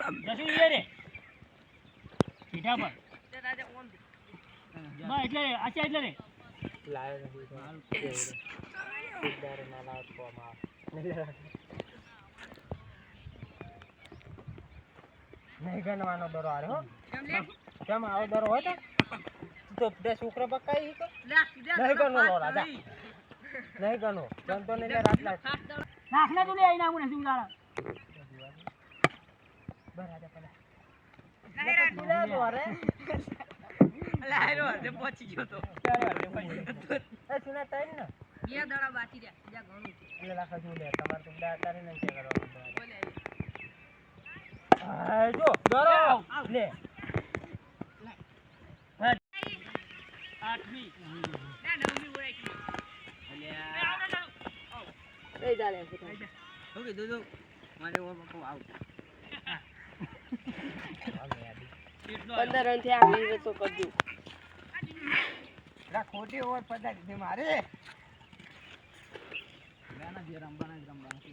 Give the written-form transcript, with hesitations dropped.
જસુ લે રે સીધા પર બા એટલે આચા એટલે રે લાયો નથી સીધા ના લાવ તો માં નહીં ગણવાનો દરો આરે હો કેમ આવો દરો હોય તો બે છોકરા પકાઈ તો નહીં ગણો લો રાજા નહીં ગણો જંતો ને રાત નાખના તો લે આઈ નામું નથી ઉડાડા બરાબર પેલા નહીં રાખ લે અરે લાયરો તે પહોંચી ગયો તો એ સુના તાઈ ને બે દડા બાકી રહ્યા બીજા ઘણું એટલે લાખા જો લે તમાર તો દા તારે નહીં કે કરવાનું બોલે આ જો દરો લે આઠમી ના નવમી ઓળખી અલ્યા એ જાલે ઓકે દોદો મારે ઓ બકો આવ 15 રન થી આવી તો કરજો રા ખોટી ઓવર પડાઈ દે મારે ના જે રમવાના જ રમવાના